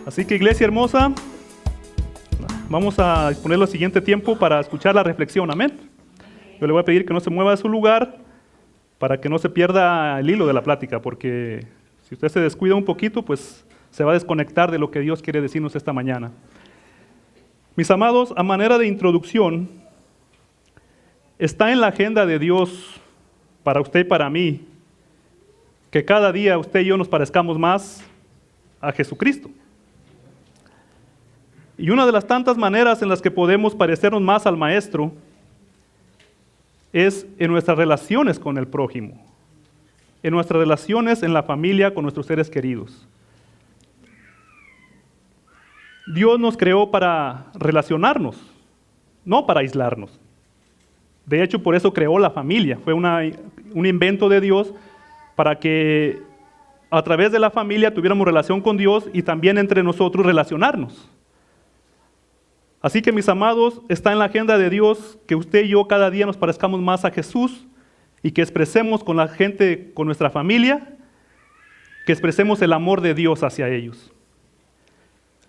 Así que, iglesia hermosa, vamos a disponer el siguiente tiempo para escuchar la reflexión. Amén. Yo le voy a pedir que no se mueva de su lugar para que no se pierda el hilo de la plática, porque si usted se descuida un poquito, pues se va a desconectar de lo que Dios quiere decirnos esta mañana. Mis amados, a manera de introducción, está en la agenda de Dios para usted y para mí que cada día usted y yo nos parezcamos más a Jesucristo. Y una de las tantas maneras en las que podemos parecernos más al Maestro es en nuestras relaciones con el prójimo, en nuestras relaciones en la familia con nuestros seres queridos. Dios nos creó para relacionarnos, no para aislarnos. De hecho, por eso creó la familia. Fue un invento de Dios para que a través de la familia tuviéramos relación con Dios y también entre nosotros relacionarnos. Así que, mis amados, está en la agenda de Dios que usted y yo cada día nos parezcamos más a Jesús y que expresemos con la gente, con nuestra familia, que expresemos el amor de Dios hacia ellos.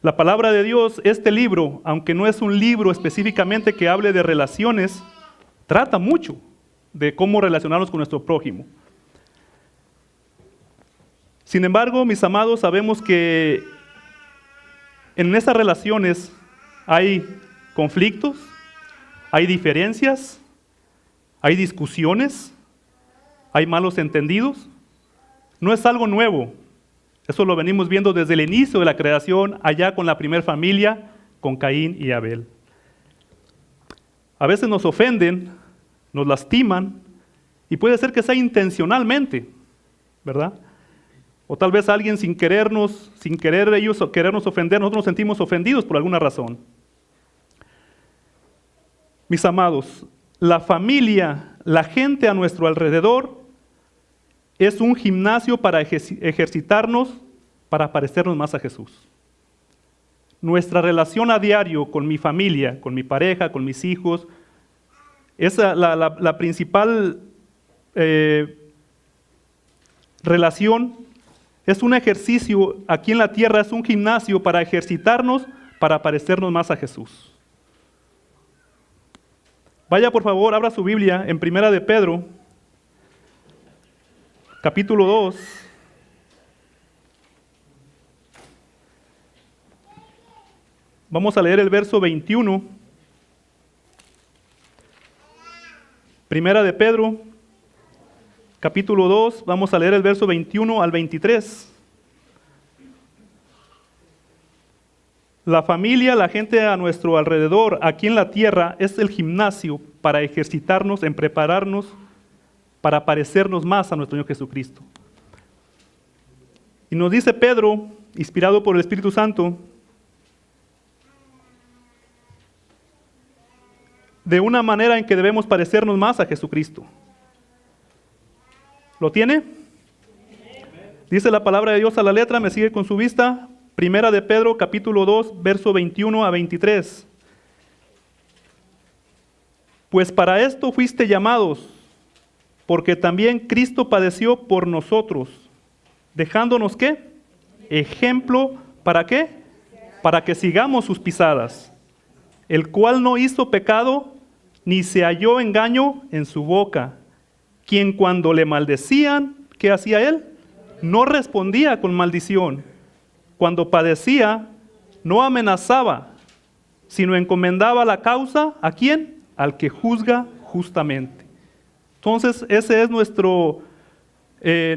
La palabra de Dios, este libro, aunque no es un libro específicamente que hable de relaciones, trata mucho de cómo relacionarnos con nuestro prójimo. Sin embargo, mis amados, sabemos que en esas relaciones hay conflictos, hay diferencias, hay discusiones, hay malos entendidos. No es algo nuevo. Eso lo venimos viendo desde el inicio de la creación, allá con la primera familia, con Caín y Abel. A veces nos ofenden, nos lastiman, y puede ser que sea intencionalmente, ¿verdad? O tal vez alguien sin querer ellos querernos ofender, nosotros nos sentimos ofendidos por alguna razón. Mis amados, la familia, la gente a nuestro alrededor, es un gimnasio para ejercitarnos, para parecernos más a Jesús. Nuestra relación a diario con mi familia, con mi pareja, con mis hijos, es la principal relación. Es un ejercicio aquí en la tierra, es un gimnasio para ejercitarnos, para parecernos más a Jesús. Vaya, por favor, abra su Biblia en Primera de Pedro, capítulo 2. Vamos a leer el verso 21. Primera de Pedro, capítulo 2, vamos a leer el verso 21 al 23. La familia, la gente a nuestro alrededor, aquí en la tierra, es el gimnasio para ejercitarnos, en prepararnos para parecernos más a nuestro Señor Jesucristo. Y nos dice Pedro, inspirado por el Espíritu Santo, de una manera en que debemos parecernos más a Jesucristo. ¿Lo tiene? Dice la palabra de Dios a la letra, me sigue con su vista. Primera de Pedro, capítulo 2, verso 21 a 23. Pues para esto fuiste llamados, porque también Cristo padeció por nosotros, dejándonos ¿qué? Ejemplo, ¿para qué? Para que sigamos sus pisadas, el cual no hizo pecado, ni se halló engaño en su boca, quien cuando le maldecían, ¿qué hacía él? No respondía con maldición. Cuando padecía, no amenazaba, sino encomendaba la causa, ¿a quién? Al que juzga justamente. Entonces, esa es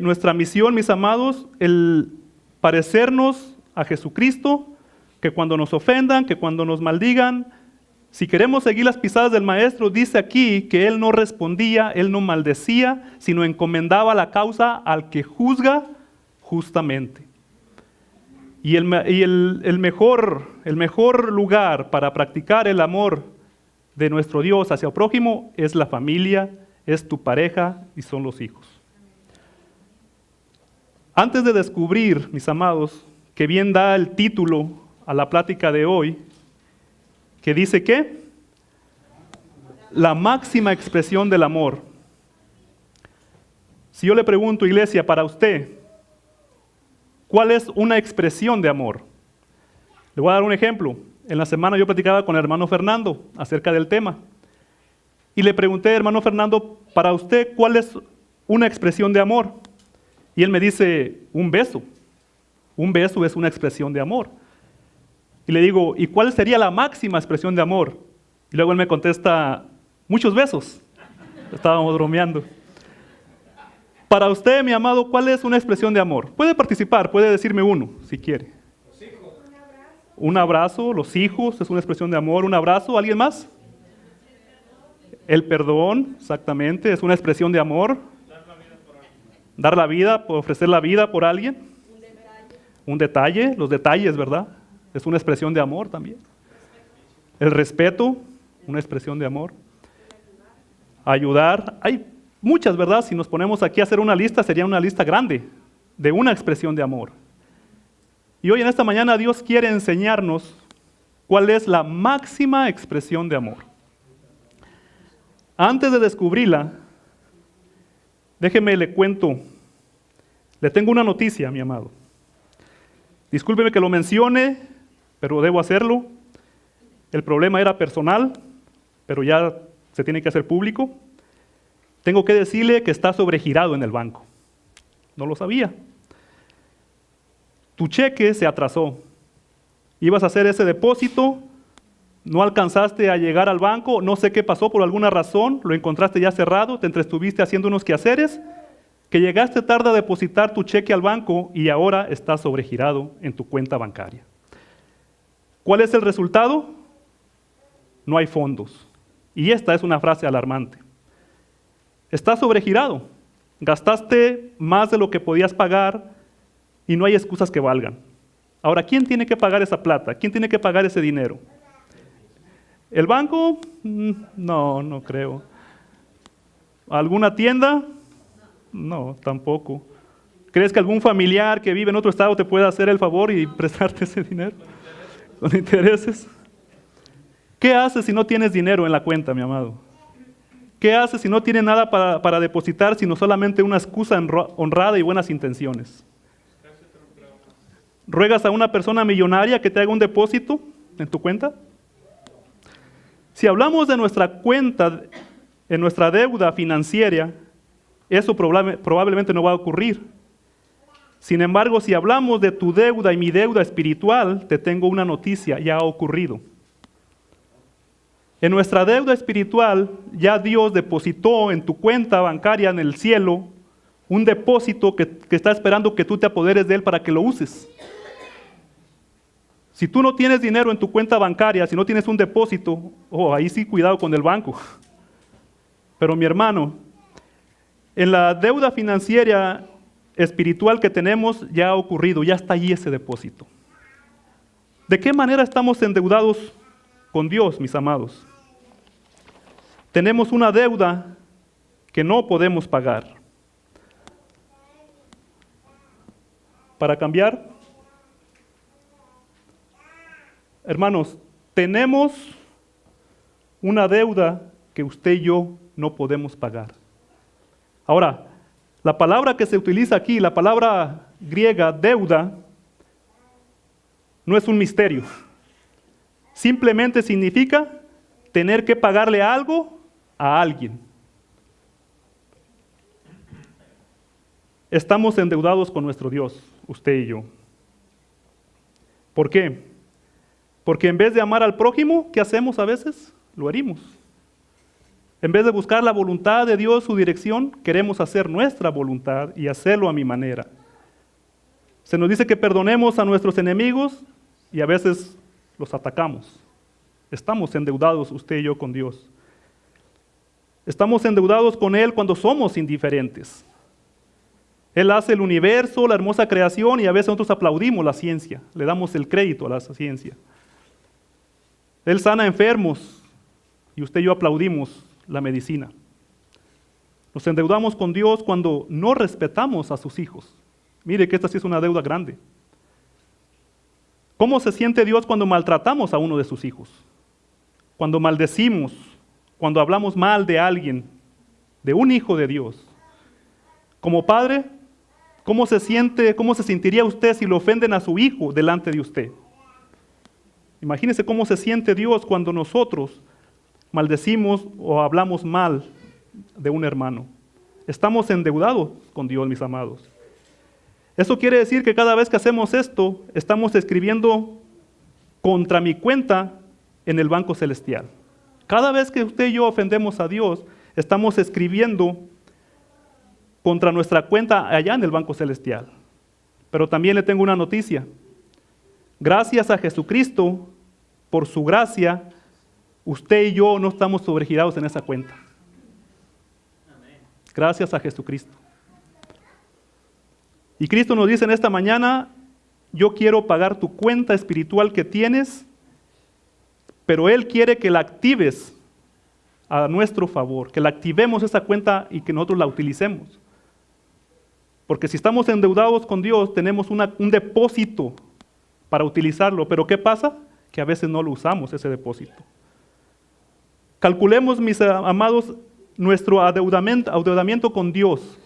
nuestra misión, mis amados, el parecernos a Jesucristo, que cuando nos ofendan, que cuando nos maldigan, si queremos seguir las pisadas del Maestro, dice aquí que Él no respondía, Él no maldecía, sino encomendaba la causa al que juzga justamente. Y el mejor lugar para practicar el amor de nuestro Dios hacia el prójimo es la familia, es tu pareja y son los hijos. Antes de descubrir, mis amados, que bien da el título a la plática de hoy, que dice ¿qué? La máxima expresión del amor. Si yo le pregunto, iglesia, para usted, ¿cuál es una expresión de amor? Le voy a dar un ejemplo. En la semana yo platicaba con el hermano Fernando acerca del tema. Y le pregunté, hermano Fernando, para usted, ¿cuál es una expresión de amor? Y él me dice, un beso. Un beso es una expresión de amor. Y le digo, ¿y cuál sería la máxima expresión de amor? Y luego él me contesta, muchos besos. Estábamos bromeando. Para usted, mi amado, ¿cuál es una expresión de amor? Puede participar, puede decirme uno, si quiere. Los hijos. Un abrazo, los hijos, es una expresión de amor. Un abrazo, ¿alguien más? El perdón, exactamente, es una expresión de amor. Dar la vida por alguien. Dar la vida, ofrecer la vida por alguien. Un detalle, los detalles, ¿verdad? Es una expresión de amor también. El respeto, una expresión de amor. Ayudar, hay muchas, ¿verdad? Si nos ponemos aquí a hacer una lista, sería una lista grande de una expresión de amor. Y hoy en esta mañana Dios quiere enseñarnos cuál es la máxima expresión de amor. Antes de descubrirla, déjeme le cuento, le tengo una noticia, mi amado. Discúlpeme que lo mencione, pero debo hacerlo. El problema era personal, pero ya se tiene que hacer público. Tengo que decirle que está sobregirado en el banco. No lo sabía. Tu cheque se atrasó. Ibas a hacer ese depósito, no alcanzaste a llegar al banco, no sé qué pasó por alguna razón, lo encontraste ya cerrado, te entrestuviste haciendo unos quehaceres, que llegaste tarde a depositar tu cheque al banco y ahora está sobregirado en tu cuenta bancaria. ¿Cuál es el resultado? No hay fondos. Y esta es una frase alarmante. Está sobregirado. Gastaste más de lo que podías pagar y no hay excusas que valgan. Ahora, ¿quién tiene que pagar esa plata? ¿Quién tiene que pagar ese dinero? ¿El banco? No, no creo. ¿Alguna tienda? No, tampoco. ¿Crees que algún familiar que vive en otro estado te pueda hacer el favor y prestarte ese dinero? ¿Con intereses? ¿Qué haces si no tienes dinero en la cuenta, mi amado? ¿Qué haces si no tienes nada para depositar, sino solamente una excusa honrada y buenas intenciones? ¿Ruegas a una persona millonaria que te haga un depósito en tu cuenta? Si hablamos de nuestra cuenta, en nuestra deuda financiera, eso probablemente no va a ocurrir. Sin embargo, si hablamos de tu deuda y mi deuda espiritual, te tengo una noticia, ya ha ocurrido. En nuestra deuda espiritual, ya Dios depositó en tu cuenta bancaria en el cielo un depósito que está esperando que tú te apoderes de él para que lo uses. Si tú no tienes dinero en tu cuenta bancaria, si no tienes un depósito, ahí sí cuidado con el banco. Pero mi hermano, en la deuda financiera espiritual que tenemos ya ha ocurrido, ya está allí ese depósito. ¿De qué manera estamos endeudados con Dios, mis amados? Tenemos una deuda que no podemos pagar. Para cambiar, hermanos, tenemos una deuda que usted y yo no podemos pagar. Ahora, la palabra que se utiliza aquí, la palabra griega deuda, no es un misterio. Simplemente significa tener que pagarle algo a alguien. Estamos endeudados con nuestro Dios, usted y yo. ¿Por qué? Porque en vez de amar al prójimo, ¿qué hacemos a veces? Lo herimos. En vez de buscar la voluntad de Dios, su dirección, queremos hacer nuestra voluntad y hacerlo a mi manera. Se nos dice que perdonemos a nuestros enemigos y a veces los atacamos. Estamos endeudados usted y yo con Dios. Estamos endeudados con Él cuando somos indiferentes. Él hace el universo, la hermosa creación y a veces nosotros aplaudimos la ciencia, le damos el crédito a la ciencia. Él sana enfermos y usted y yo aplaudimos la medicina. Nos endeudamos con Dios cuando no respetamos a sus hijos. Mire que esta sí es una deuda grande. ¿Cómo se siente Dios cuando maltratamos a uno de sus hijos? Cuando maldecimos, cuando hablamos mal de alguien, de un hijo de Dios. Como padre, ¿cómo se sentiría usted si lo ofenden a su hijo delante de usted? Imagínense cómo se siente Dios cuando nosotros maldecimos o hablamos mal de un hermano. Estamos endeudados con Dios, mis amados. Eso quiere decir que cada vez que hacemos esto, estamos escribiendo contra mi cuenta en el banco celestial. Cada vez que usted y yo ofendemos a Dios, estamos escribiendo contra nuestra cuenta allá en el banco celestial. Pero también le tengo una noticia. Gracias a Jesucristo, por su gracia, usted y yo no estamos sobregirados en esa cuenta. Gracias a Jesucristo. Y Cristo nos dice en esta mañana, yo quiero pagar tu cuenta espiritual que tienes, pero Él quiere que la actives a nuestro favor, que la activemos esa cuenta y que nosotros la utilicemos. Porque si estamos endeudados con Dios, tenemos un depósito para utilizarlo, pero ¿qué pasa? Que a veces no lo usamos ese depósito. Calculemos, mis amados, nuestro adeudamiento con Dios.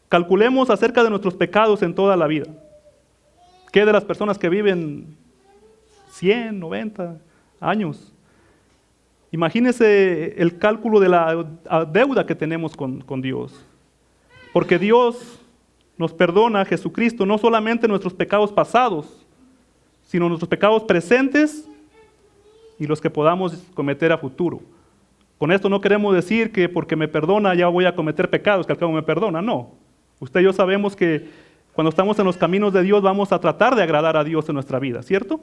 Calculemos acerca de nuestros pecados en toda la vida. ¿Qué de las personas que viven 100, 90 años? Imagínense el cálculo de la deuda que tenemos con Dios. Porque Dios nos perdona, Jesucristo, no solamente nuestros pecados pasados, sino nuestros pecados presentes y los que podamos cometer a futuro. Con esto no queremos decir que porque me perdona ya voy a cometer pecados, que al cabo me perdona, no. Usted y yo sabemos que cuando estamos en los caminos de Dios vamos a tratar de agradar a Dios en nuestra vida, ¿cierto?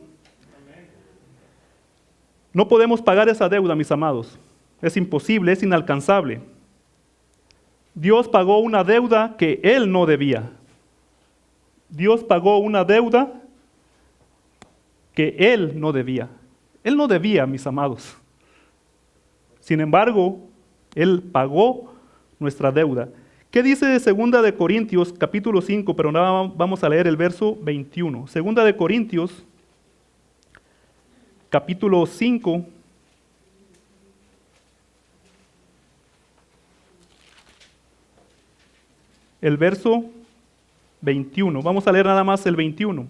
No podemos pagar esa deuda, mis amados. Es imposible, es inalcanzable. Dios pagó una deuda que Él no debía. Dios pagó una deuda que Él no debía. Él no debía, mis amados. Sin embargo, Él pagó nuestra deuda. ¿Qué dice de 2 de Corintios, capítulo 5? Pero ahora vamos a leer el verso 21. 2 de Corintios, capítulo 5. El verso 21. Vamos a leer nada más el 21.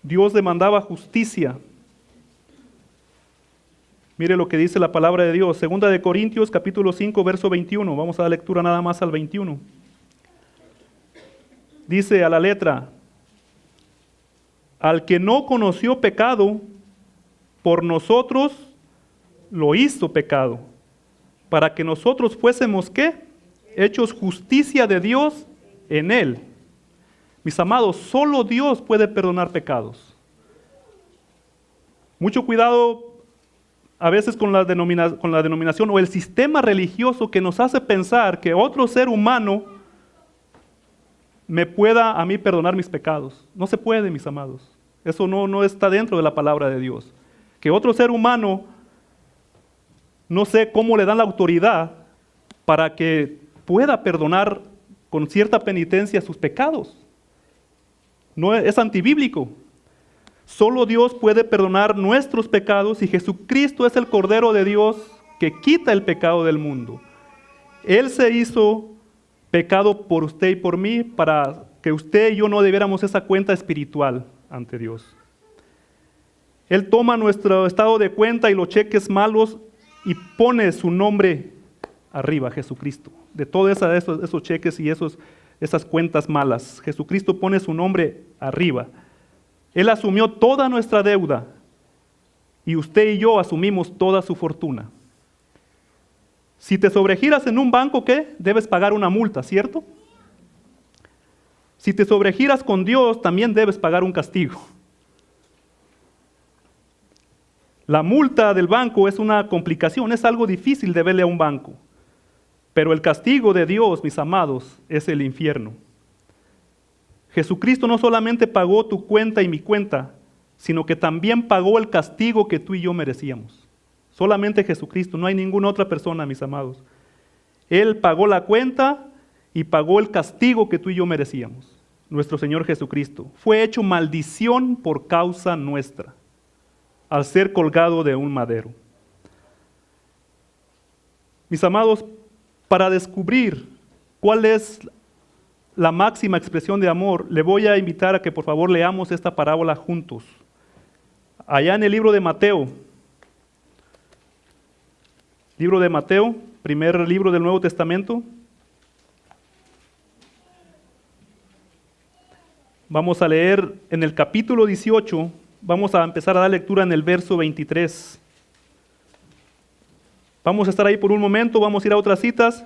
Dios demandaba justicia. Mire lo que dice la palabra de Dios. 2 de Corintios, capítulo 5, verso 21. Vamos a dar lectura nada más al 21. Dice a la letra: al que no conoció pecado, por nosotros lo hizo pecado, para que nosotros fuésemos, ¿qué? Hechos justicia de Dios en él. Mis amados, solo Dios puede perdonar pecados. Mucho cuidado a veces con la denominación o el sistema religioso que nos hace pensar que otro ser humano me pueda a mí perdonar mis pecados. No se puede, mis amados. Eso no está dentro de la palabra de Dios. Que otro ser humano, no sé cómo le dan la autoridad para que pueda perdonar con cierta penitencia sus pecados. No es antibíblico. Solo Dios puede perdonar nuestros pecados y Jesucristo es el Cordero de Dios que quita el pecado del mundo. Él se hizo pecado por usted y por mí para que usted y yo no debiéramos esa cuenta espiritual ante Dios. Él toma nuestro estado de cuenta y los cheques malos y pone su nombre arriba, Jesucristo. De todos esos cheques y esas cuentas malas, Jesucristo pone su nombre arriba. Él asumió toda nuestra deuda y usted y yo asumimos toda su fortuna. Si te sobregiras en un banco, ¿qué? Debes pagar una multa, ¿cierto? Si te sobregiras con Dios, también debes pagar un castigo. La multa del banco es una complicación, es algo difícil de verle a un banco. Pero el castigo de Dios, mis amados, es el infierno. Jesucristo no solamente pagó tu cuenta y mi cuenta, sino que también pagó el castigo que tú y yo merecíamos. Solamente Jesucristo, no hay ninguna otra persona, mis amados. Él pagó la cuenta y pagó el castigo que tú y yo merecíamos. Nuestro Señor Jesucristo fue hecho maldición por causa nuestra, al ser colgado de un madero. Mis amados, para descubrir ¿Cuál es la máxima expresión de amor? Le voy a invitar a que por favor leamos esta parábola juntos. Allá en el libro de Mateo, primer libro del Nuevo Testamento. Vamos a leer en el capítulo 18, vamos a empezar a dar lectura en el verso 23. Vamos a estar ahí por un momento, vamos a ir a otras citas,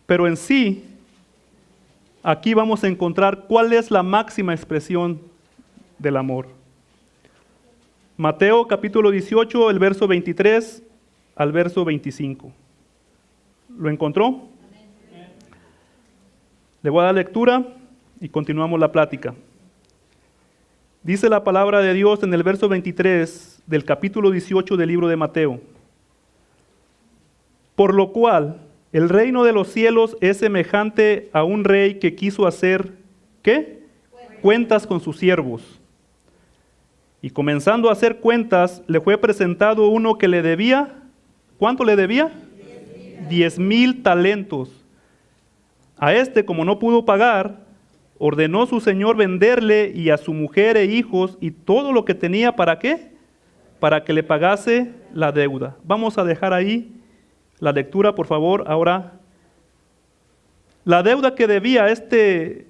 pero en sí, aquí vamos a encontrar cuál es la máxima expresión del amor. Mateo capítulo 18, el verso 23 al verso 25. ¿Lo encontró? Le voy a dar lectura y continuamos la plática. Dice la palabra de Dios en el verso 23 del capítulo 18 del libro de Mateo. Por lo cual, el reino de los cielos es semejante a un rey que quiso hacer, ¿qué? Cuentas con sus siervos. Y comenzando a hacer cuentas, le fue presentado uno que le debía, ¿cuánto le debía? 10,000 talentos. A este, como no pudo pagar, ordenó su señor venderle y a su mujer e hijos y todo lo que tenía, ¿para qué? Para que le pagase la deuda. Vamos a dejar ahí la lectura, por favor. Ahora, la deuda que debía este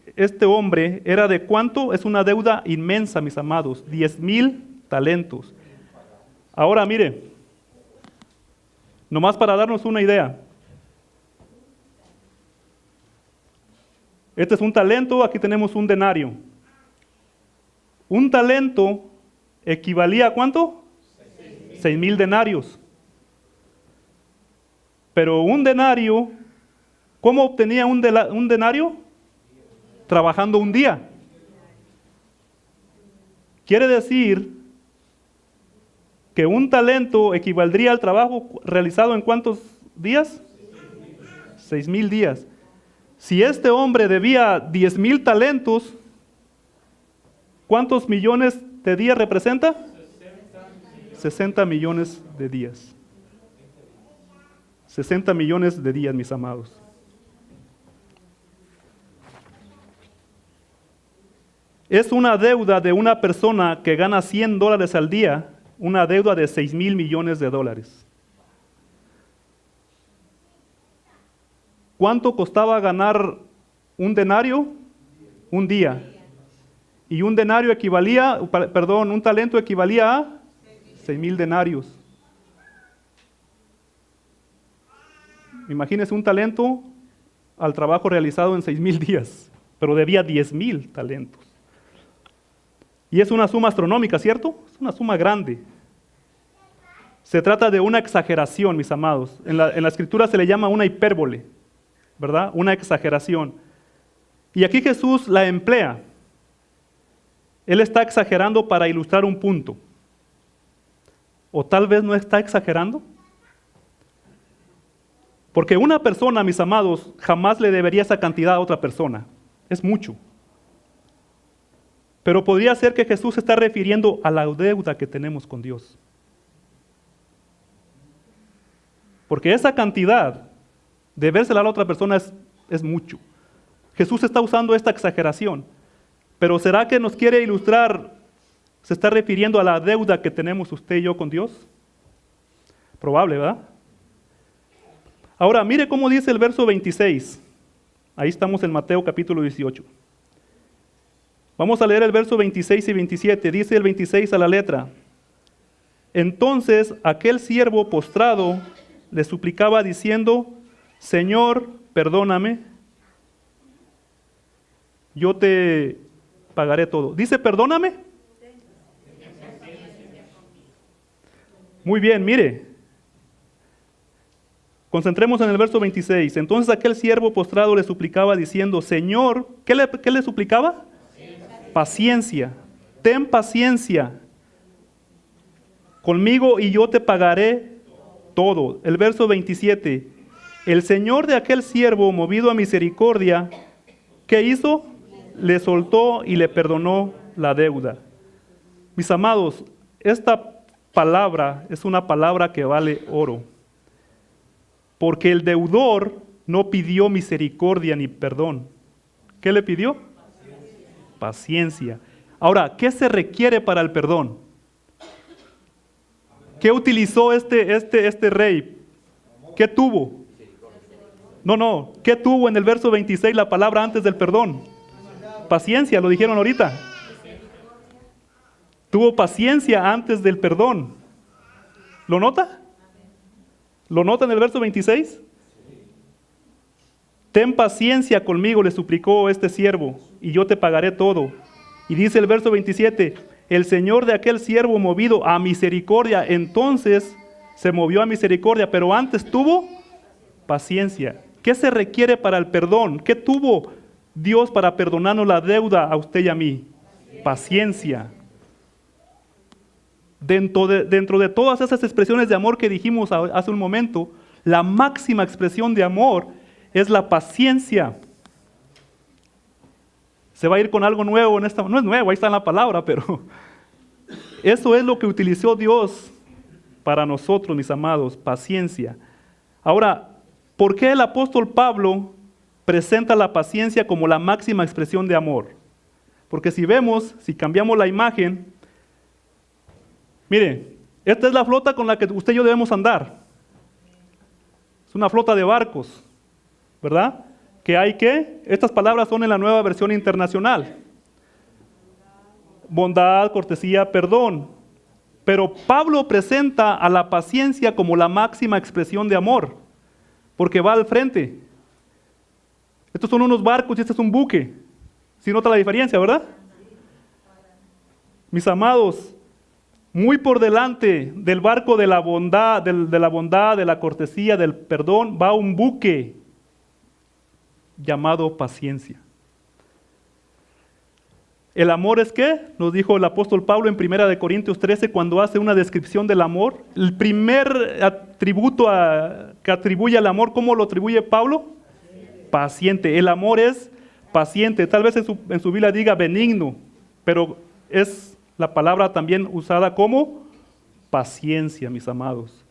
hombre era de ¿cuánto? Es una deuda inmensa, mis amados, 10,000 talentos. Ahora, mire, nomás para darnos una idea. Este es un talento, aquí tenemos un denario. Un talento equivalía a ¿cuánto? 6,000 denarios. Pero un denario, ¿cómo obtenía un denario? Trabajando un día. Quiere decir que un talento equivaldría al trabajo realizado en ¿cuántos días? 6,000 días. Si este hombre debía 10,000 talentos, ¿cuántos millones de días representa? 60 millones de días. 60 millones de días, mis amados. Es una deuda de una persona que gana $100 al día, una deuda de 6,000 millones de dólares. ¿Cuánto costaba ganar un denario? Un día. Y un denario equivalía, un talento equivalía a 6,000 denarios. Imagínese un talento al trabajo realizado en 6,000 días, pero debía 10,000 talentos. Y es una suma astronómica, ¿cierto? Es una suma grande. Se trata de una exageración, mis amados. En la escritura se le llama una hipérbole, ¿verdad? Una exageración. Y aquí Jesús la emplea. Él está exagerando para ilustrar un punto. O tal vez no está exagerando. Porque una persona, mis amados, jamás le debería esa cantidad a otra persona. Es mucho. Pero podría ser que Jesús se está refiriendo a la deuda que tenemos con Dios. Porque esa cantidad, debérsela a la otra persona es mucho. Jesús está usando esta exageración. Pero ¿será que nos quiere ilustrar? ¿Se está refiriendo a la deuda que tenemos usted y yo con Dios? Probable, ¿verdad? Ahora, mire cómo dice el verso 26. Ahí estamos en Mateo capítulo 18. Vamos a leer el verso 26 y 27. Dice el 26 a la letra. Entonces aquel siervo postrado le suplicaba diciendo, Señor, perdóname, yo te pagaré todo. ¿Dice perdóname? Muy bien, mire. Concentremos en el verso 26. Entonces aquel siervo postrado le suplicaba diciendo, Señor, ¿qué le suplicaba? Paciencia. Ten paciencia conmigo y yo te pagaré todo. El verso 27. El Señor de aquel siervo, movido a misericordia, ¿qué hizo? Le soltó y le perdonó la deuda. Mis amados, esta palabra es una palabra que vale oro. Porque el deudor no pidió misericordia ni perdón. ¿Qué le pidió? Paciencia. Ahora, ¿qué se requiere para el perdón? ¿Qué utilizó este rey? ¿Qué tuvo? No. ¿Qué tuvo en el verso 26 la palabra antes del perdón? Paciencia, lo dijeron ahorita. Tuvo paciencia antes del perdón. ¿Lo nota? ¿Lo nota en el verso 26? Ten paciencia conmigo, le suplicó este siervo, y yo te pagaré todo. Y dice el verso 27, el Señor de aquel siervo movido a misericordia, entonces se movió a misericordia, pero antes tuvo paciencia. ¿Qué se requiere para el perdón? ¿Qué tuvo Dios para perdonarnos la deuda a usted y a mí? Paciencia. Dentro de todas esas expresiones de amor que dijimos hace un momento, la máxima expresión de amor es la paciencia. Se va a ir con algo nuevo en esta, no es nuevo, ahí está en la palabra, pero eso es lo que utilizó Dios para nosotros, mis amados, paciencia. Ahora, ¿por qué el apóstol Pablo presenta la paciencia como la máxima expresión de amor? Porque si cambiamos la imagen, mire, esta es la flota con la que usted y yo debemos andar. Es una flota de barcos, ¿verdad? Estas palabras son en la Nueva Versión Internacional. Bondad, cortesía, perdón. Pero Pablo presenta a la paciencia como la máxima expresión de amor, porque va al frente. Estos son unos barcos y este es un buque. ¿Sí nota la diferencia, verdad? Mis amados, muy por delante del barco de la bondad, de la cortesía, del perdón, va un buque llamado paciencia. ¿El amor es qué? Nos dijo el apóstol Pablo en 1 Corintios 13 cuando hace una descripción del amor. El primer atributo que atribuye al amor, ¿cómo lo atribuye Pablo? Paciente. El amor es paciente. Tal vez en su Biblia diga benigno, pero es la palabra también usada como paciencia, mis amados.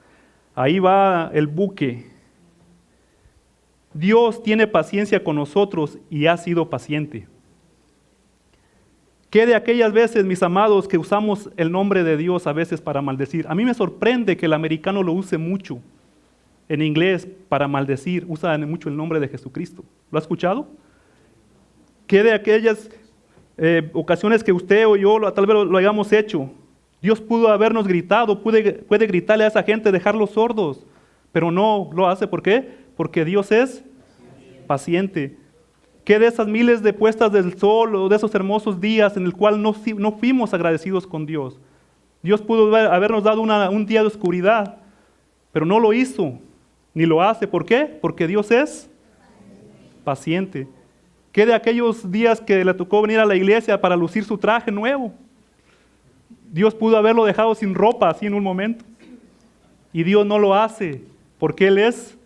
Ahí va el buque. Dios tiene paciencia con nosotros y ha sido paciente. ¿Qué de aquellas veces, mis amados, que usamos el nombre de Dios a veces para maldecir? A mí me sorprende que el americano lo use mucho en inglés para maldecir. Usa mucho el nombre de Jesucristo. ¿Lo ha escuchado? ¿Qué de aquellas ocasiones que usted o yo tal vez lo hayamos hecho? Dios pudo habernos gritado, puede gritarle a esa gente, dejarlos sordos, pero no lo hace. ¿Por qué? Porque Dios es paciente. ¿Qué de esas miles de puestas del sol o de esos hermosos días en el cual no fuimos agradecidos con Dios? Dios pudo habernos dado un día de oscuridad, pero no lo hizo, ni lo hace. ¿Por qué? Porque Dios es paciente. ¿Qué de aquellos días que le tocó venir a la iglesia para lucir su traje nuevo? Dios pudo haberlo dejado sin ropa así en un momento. Y Dios no lo hace, porque Él es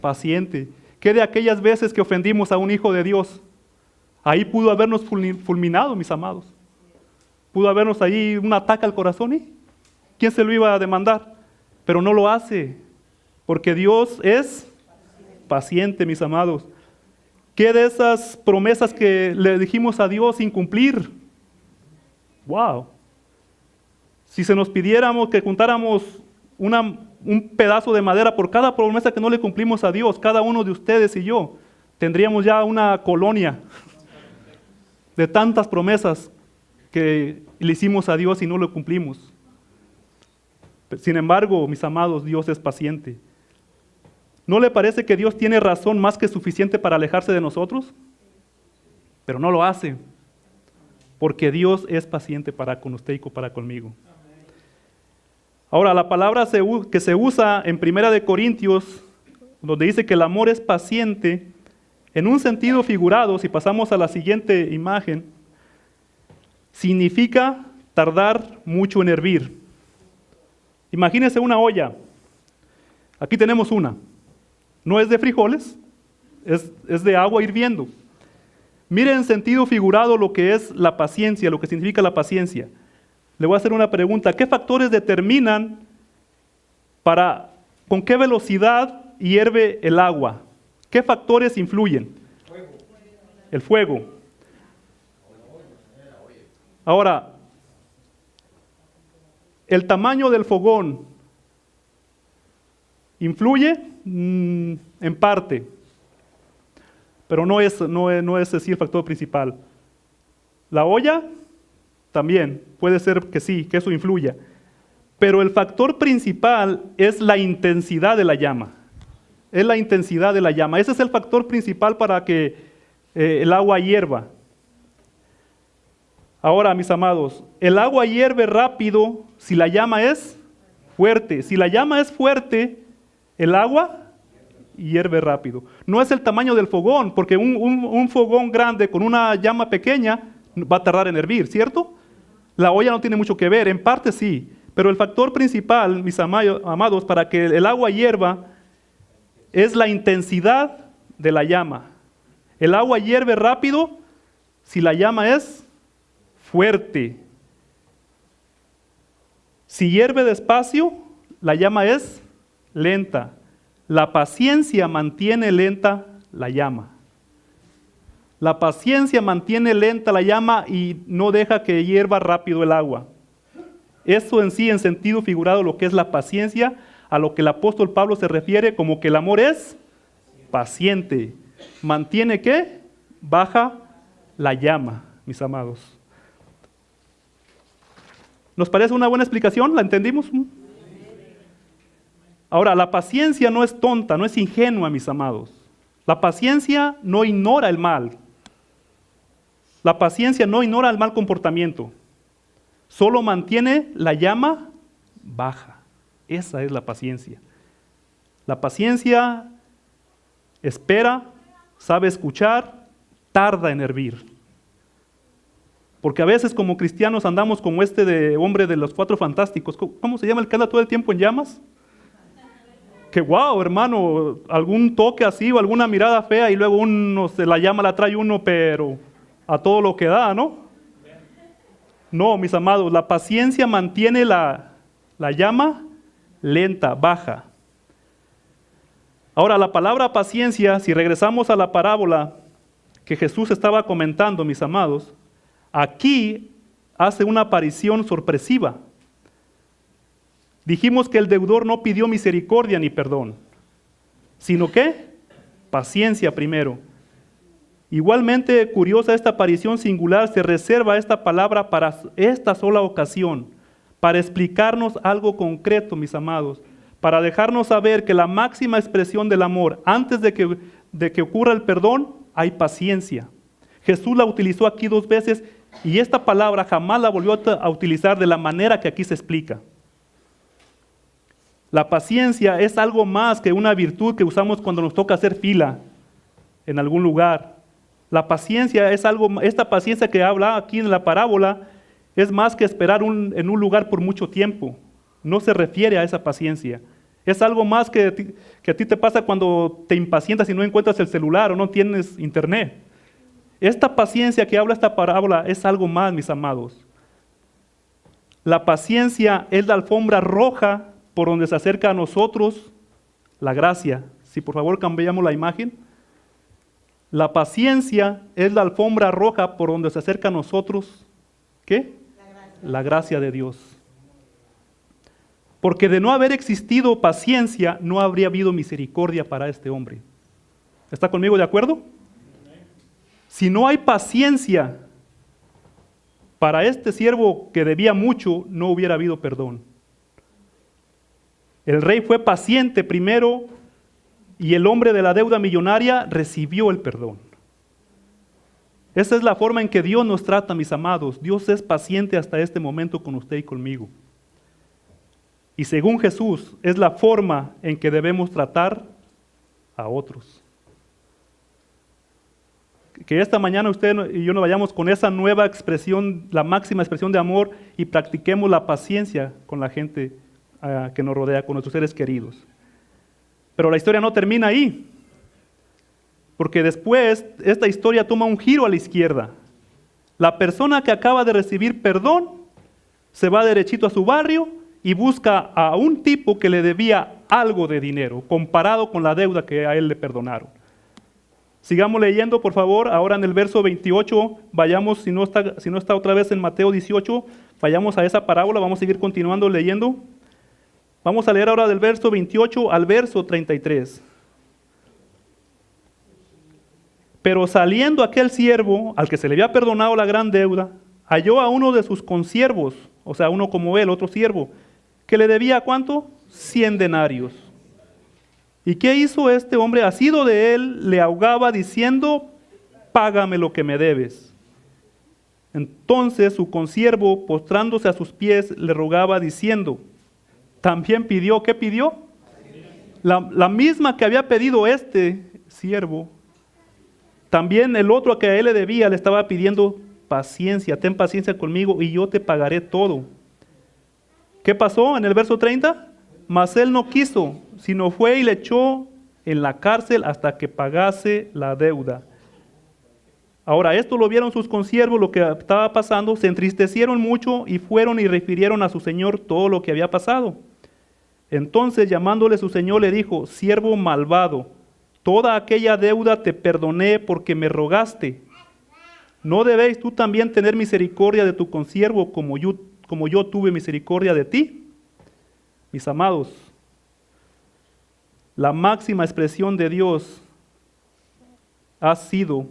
paciente. ¿Qué de aquellas veces que ofendimos a un hijo de Dios? Ahí pudo habernos fulminado, mis amados. Pudo habernos ahí un ataque al corazón. ¿Y quién se lo iba a demandar? Pero no lo hace, porque Dios es paciente, mis amados. ¿Qué de esas promesas que le dijimos a Dios sin cumplir? ¡Wow! Si se nos pidiéramos que juntáramos un pedazo de madera por cada promesa que no le cumplimos a Dios, cada uno de ustedes y yo, tendríamos ya una colonia de tantas promesas que le hicimos a Dios y no lo cumplimos. Sin embargo, mis amados, Dios es paciente. ¿No le parece que Dios tiene razón más que suficiente para alejarse de nosotros? Pero no lo hace, porque Dios es paciente para con usted y para conmigo. Ahora, la palabra que se usa en 1 Corintios, donde dice que el amor es paciente, en un sentido figurado, si pasamos a la siguiente imagen, significa tardar mucho en hervir. Imagínese una olla. Aquí tenemos una. No es de frijoles, es de agua hirviendo. Mire en sentido figurado lo que es la paciencia, lo que significa la paciencia. Le voy a hacer una pregunta. ¿Qué factores determinan con qué velocidad hierve el agua? ¿Qué factores influyen? El fuego. Ahora, el tamaño del fogón influye en parte, pero no es así el factor principal. La olla también puede ser que sí, que eso influya, pero el factor principal es la intensidad de la llama. Es la intensidad de la llama. Ese es el factor principal para que el agua hierva. Ahora, mis amados, el agua hierve rápido si la llama es fuerte. Si la llama es fuerte, el agua hierve rápido. No es el tamaño del fogón, porque un fogón grande con una llama pequeña va a tardar en hervir, ¿cierto? La olla no tiene mucho que ver, en parte sí, pero el factor principal, mis amados, para que el agua hierva es la intensidad de la llama. El agua hierve rápido si la llama es fuerte. Si hierve despacio, la llama es lenta. La paciencia mantiene lenta la llama. La paciencia mantiene lenta la llama y no deja que hierva rápido el agua. Eso en sí, en sentido figurado, lo que es la paciencia, a lo que el apóstol Pablo se refiere como que el amor es paciente. ¿Mantiene qué? Baja la llama, mis amados. ¿Nos parece una buena explicación? ¿La entendimos? Ahora, la paciencia no es tonta, no es ingenua, mis amados. La paciencia no ignora el mal. La paciencia no ignora el mal comportamiento. Solo mantiene la llama baja. Esa es la paciencia. La paciencia espera, sabe escuchar, tarda en hervir. Porque a veces como cristianos andamos como de hombre de los Cuatro Fantásticos. ¿Cómo se llama el que anda todo el tiempo en llamas? Que wow, hermano, algún toque así o alguna mirada fea y luego la llama la trae uno, pero a todo lo que da, ¿no? No, mis amados, la paciencia mantiene la llama lenta, baja. Ahora, la palabra paciencia, si regresamos a la parábola que Jesús estaba comentando, mis amados, aquí hace una aparición sorpresiva. Dijimos que el deudor no pidió misericordia ni perdón, sino que paciencia primero. Igualmente curiosa esta aparición singular, se reserva esta palabra para esta sola ocasión, para explicarnos algo concreto, mis amados, para dejarnos saber que la máxima expresión del amor, antes de que ocurra el perdón, hay paciencia. Jesús la utilizó aquí 2 veces y esta palabra jamás la volvió a utilizar de la manera que aquí se explica. La paciencia es algo más que una virtud que usamos cuando nos toca hacer fila en algún lugar. La paciencia es algo, esta paciencia que habla aquí en la parábola es más que esperar en un lugar por mucho tiempo. No se refiere a esa paciencia. Es algo más que a ti te pasa cuando te impacientas y no encuentras el celular o no tienes internet. Esta paciencia que habla esta parábola es algo más, mis amados. La paciencia es la alfombra roja por donde se acerca a nosotros la gracia. Si por favor cambiamos la imagen. La paciencia es la alfombra roja por donde se acerca a nosotros, ¿qué? La gracia de Dios. Porque de no haber existido paciencia, no habría habido misericordia para este hombre. ¿Está conmigo de acuerdo? Si no hay paciencia para este siervo que debía mucho, no hubiera habido perdón. El rey fue paciente primero y el hombre de la deuda millonaria recibió el perdón. Esa es la forma en que Dios nos trata, mis amados. Dios es paciente hasta este momento con usted y conmigo. Y según Jesús, es la forma en que debemos tratar a otros. Que esta mañana usted y yo nos vayamos con esa nueva expresión, la máxima expresión de amor, y practiquemos la paciencia con la gente que nos rodea, con nuestros seres queridos. Pero la historia no termina ahí, porque después esta historia toma un giro a la izquierda. La persona que acaba de recibir perdón se va derechito a su barrio y busca a un tipo que le debía algo de dinero, comparado con la deuda que a él le perdonaron. Sigamos leyendo, por favor. Ahora en el verso 28, vayamos, si no está otra vez en Mateo 18, vayamos a esa parábola, vamos a seguir continuando leyendo. Vamos a leer ahora del verso 28 al verso 33. Pero saliendo aquel siervo, al que se le había perdonado la gran deuda, halló a uno de sus consiervos, o sea, uno como él, otro siervo, que le debía ¿cuánto? 100 denarios. ¿Y qué hizo este hombre? Asido de él, le ahogaba diciendo, págame lo que me debes. Entonces su consiervo, postrándose a sus pies, le rogaba diciendo, también pidió, ¿qué pidió? La misma que había pedido este siervo. También el otro que a él le debía le estaba pidiendo paciencia, ten paciencia conmigo y yo te pagaré todo. ¿Qué pasó en el verso 30? Mas él no quiso, sino fue y le echó en la cárcel hasta que pagase la deuda. Ahora, esto lo vieron sus consiervos, lo que estaba pasando, se entristecieron mucho y fueron y refirieron a su señor todo lo que había pasado. Entonces, llamándole su señor, le dijo, siervo malvado, toda aquella deuda te perdoné porque me rogaste. ¿No debéis tú también tener misericordia de tu consiervo como yo tuve misericordia de ti? Mis amados, la máxima expresión de Dios ha sido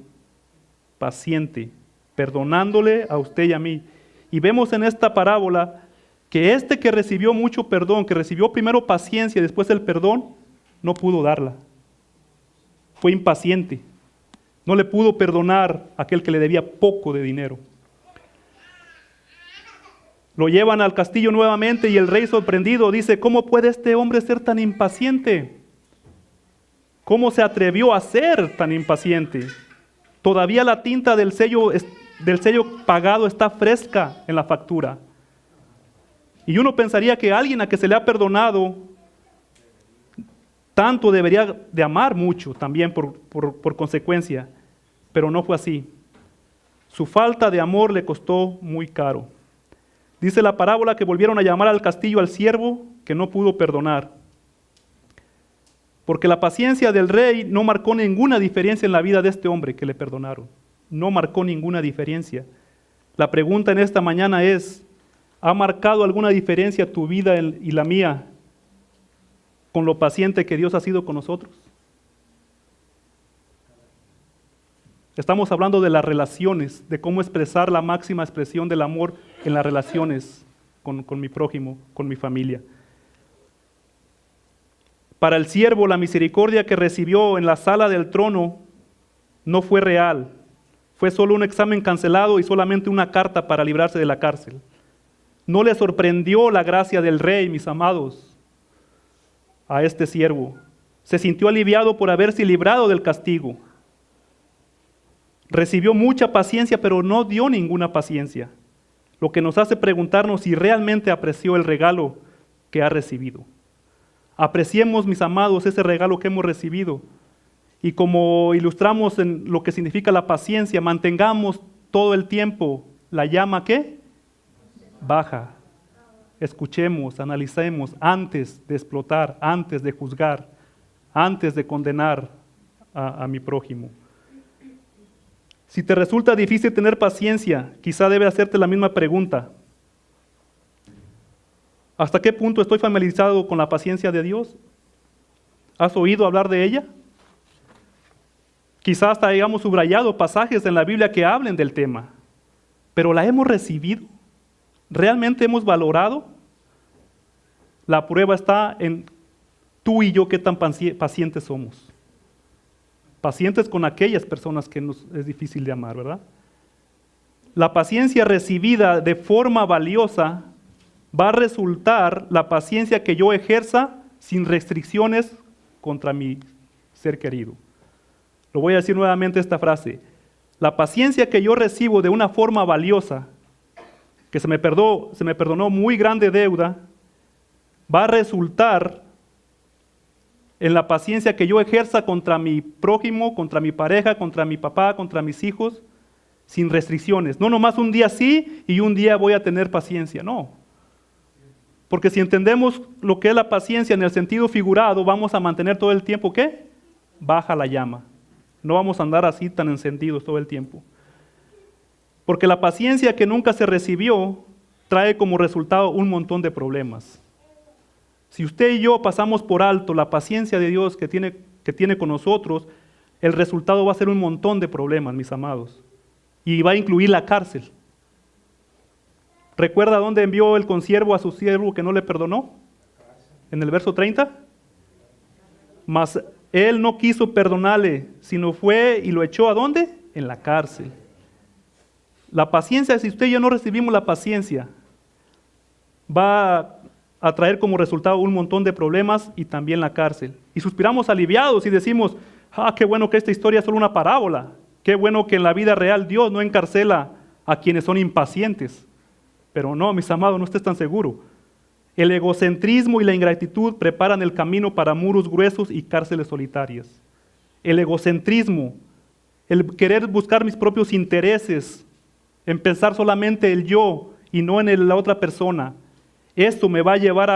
paciente, perdonándole a usted y a mí. Y vemos en esta parábola que este que recibió mucho perdón, que recibió primero paciencia y después el perdón, no pudo darla. Fue impaciente. No le pudo perdonar a aquel que le debía poco de dinero. Lo llevan al castillo nuevamente y el rey sorprendido dice, ¿cómo puede este hombre ser tan impaciente? ¿Cómo se atrevió a ser tan impaciente? Todavía la tinta del sello pagado está fresca en la factura. Y uno pensaría que alguien a que se le ha perdonado tanto debería de amar mucho también por consecuencia, pero no fue así. Su falta de amor le costó muy caro. Dice la parábola que volvieron a llamar al castillo al siervo que no pudo perdonar. Porque la paciencia del rey no marcó ninguna diferencia en la vida de este hombre que le perdonaron. No marcó ninguna diferencia. La pregunta en esta mañana es, ¿ha marcado alguna diferencia tu vida y la mía con lo paciente que Dios ha sido con nosotros? Estamos hablando de las relaciones, de cómo expresar la máxima expresión del amor en las relaciones con mi prójimo, con mi familia. Para el siervo, la misericordia que recibió en la sala del trono no fue real. Fue solo un examen cancelado y solamente una carta para librarse de la cárcel. No le sorprendió la gracia del rey, mis amados, a este siervo. Se sintió aliviado por haberse librado del castigo. Recibió mucha paciencia, pero no dio ninguna paciencia. Lo que nos hace preguntarnos si realmente apreció el regalo que ha recibido. Apreciemos, mis amados, ese regalo que hemos recibido. Y como ilustramos en lo que significa la paciencia, mantengamos todo el tiempo la llama ¿qué? Baja. Escuchemos, analicemos antes de explotar, antes de juzgar, antes de condenar a mi prójimo. Si te resulta difícil tener paciencia, quizá debe hacerte la misma pregunta. ¿Hasta qué punto estoy familiarizado con la paciencia de Dios? ¿Has oído hablar de ella? Quizá hasta hayamos subrayado pasajes en la Biblia que hablen del tema, pero ¿la hemos recibido? ¿Realmente hemos valorado? La prueba está en tú y yo qué tan pacientes somos. Pacientes con aquellas personas que nos es difícil de amar, ¿verdad? La paciencia recibida de forma valiosa va a resultar la paciencia que yo ejerza sin restricciones contra mi ser querido. Lo voy a decir nuevamente esta frase. La paciencia que yo recibo de una forma valiosa, que se me perdonó muy grande deuda, va a resultar en la paciencia que yo ejerza contra mi prójimo, contra mi pareja, contra mi papá, contra mis hijos, sin restricciones. No nomás un día sí y un día voy a tener paciencia, no. Porque si entendemos lo que es la paciencia en el sentido figurado, vamos a mantener todo el tiempo, ¿qué? Baja la llama. No vamos a andar así tan encendidos todo el tiempo. Porque la paciencia que nunca se recibió trae como resultado un montón de problemas. Si usted y yo pasamos por alto la paciencia de Dios que tiene con nosotros, el resultado va a ser un montón de problemas, mis amados. Y va a incluir la cárcel. ¿Recuerda dónde envió el consiervo a su siervo que no le perdonó? En el verso 30. Mas él no quiso perdonarle, sino fue y lo echó ¿a dónde? En la cárcel. La paciencia, si usted y yo no recibimos la paciencia, va a traer como resultado un montón de problemas y también la cárcel. Y suspiramos aliviados y decimos, qué bueno que esta historia es solo una parábola. Qué bueno que en la vida real Dios no encarcela a quienes son impacientes. Pero no, mis amados, no estés tan seguro. El egocentrismo y la ingratitud preparan el camino para muros gruesos y cárceles solitarias. El egocentrismo, el querer buscar mis propios intereses, en pensar solamente el yo y no en la otra persona, esto me va a llevar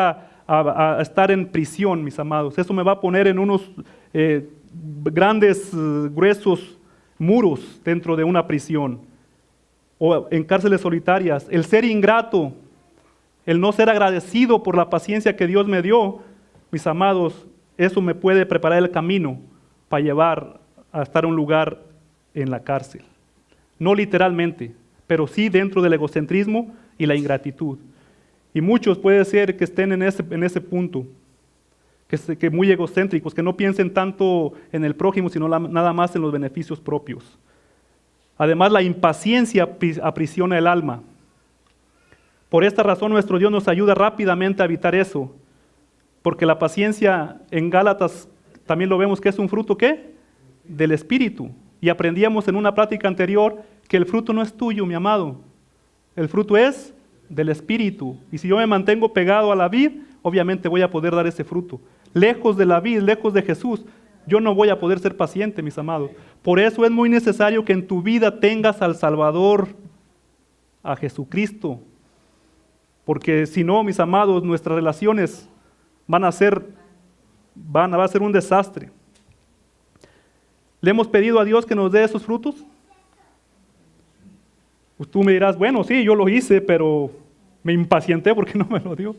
a estar en prisión, mis amados. Eso me va a poner en unos grandes, gruesos muros dentro de una prisión o en cárceles solitarias. El ser ingrato, el no ser agradecido por la paciencia que Dios me dio, mis amados, eso me puede preparar el camino para llevar a estar en un lugar en la cárcel. No literalmente, pero sí dentro del egocentrismo y la ingratitud. Y muchos puede ser que estén en ese punto, que muy egocéntricos, que no piensen tanto en el prójimo, sino nada más en los beneficios propios. Además, la impaciencia aprisiona el alma. Por esta razón, nuestro Dios nos ayuda rápidamente a evitar eso, porque la paciencia en Gálatas también lo vemos que es un fruto, ¿qué? Del Espíritu. Y aprendíamos en una plática anterior que el fruto no es tuyo, mi amado. El fruto es del Espíritu. Y si yo me mantengo pegado a la vid, obviamente voy a poder dar ese fruto. Lejos de la vid, lejos de Jesús, yo no voy a poder ser paciente, mis amados. Por eso es muy necesario que en tu vida tengas al Salvador, a Jesucristo. Porque si no, mis amados, nuestras relaciones va a ser un desastre. ¿Le hemos pedido a Dios que nos dé esos frutos? Pues tú me dirás, bueno, sí, yo lo hice, pero me impacienté porque no me lo dio.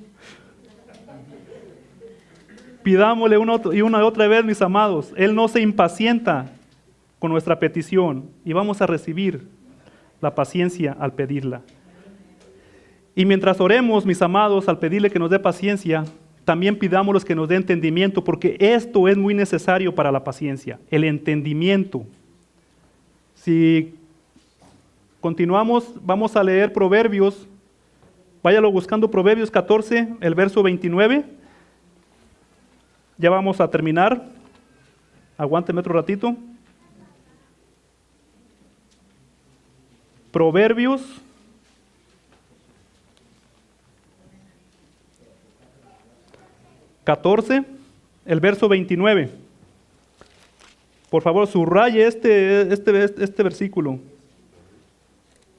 Pidámosle una y otra vez, mis amados. Él no se impacienta con nuestra petición y vamos a recibir la paciencia al pedirla. Y mientras oremos, mis amados, al pedirle que nos dé paciencia, también pidámosles que nos dé entendimiento, porque esto es muy necesario para la paciencia, el entendimiento. Si continuamos, vamos a leer Proverbios. Váyalo buscando, Proverbios 14, el verso 29. Ya vamos a terminar. Aguánteme otro ratito. Proverbios 14, el verso 29. Por favor, subraye este versículo.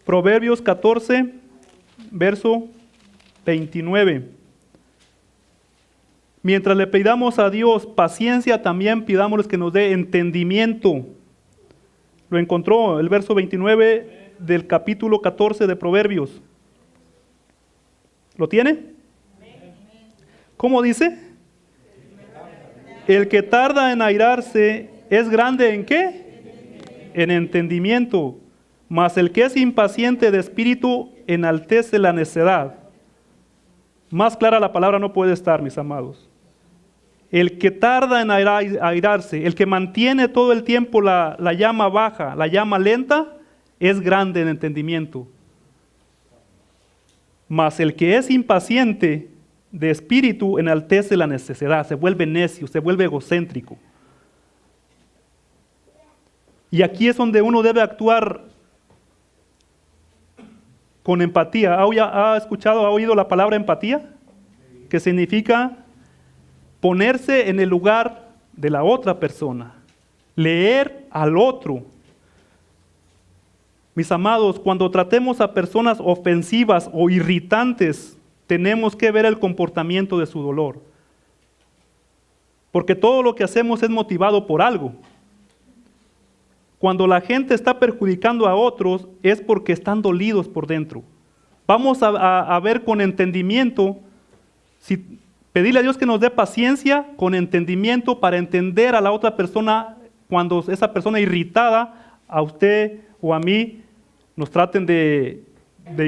Proverbios 14, verso 29. Mientras le pidamos a Dios paciencia, también pidámosles que nos dé entendimiento. Lo encontró, el verso 29 del capítulo 14 de Proverbios. ¿Lo tiene? ¿Cómo dice? El que tarda en airarse es grande ¿en qué? En entendimiento. Mas el que es impaciente de espíritu enaltece la necedad. Más clara la palabra no puede estar, mis amados. El que tarda en airarse, el que mantiene todo el tiempo la llama baja, la llama lenta, es grande en entendimiento. Mas el que es impaciente de espíritu enaltece la necedad, se vuelve necio, se vuelve egocéntrico. Y aquí es donde uno debe actuar con empatía. ¿Ha escuchado, ha oído la palabra empatía? Que significa ponerse en el lugar de la otra persona, leer al otro. Mis amados, cuando tratemos a personas ofensivas o irritantes, tenemos que ver el comportamiento de su dolor. Porque todo lo que hacemos es motivado por algo. Cuando la gente está perjudicando a otros es porque están dolidos por dentro. Vamos a ver con entendimiento, pedirle a Dios que nos dé paciencia con entendimiento para entender a la otra persona cuando esa persona irritada a usted o a mí nos traten de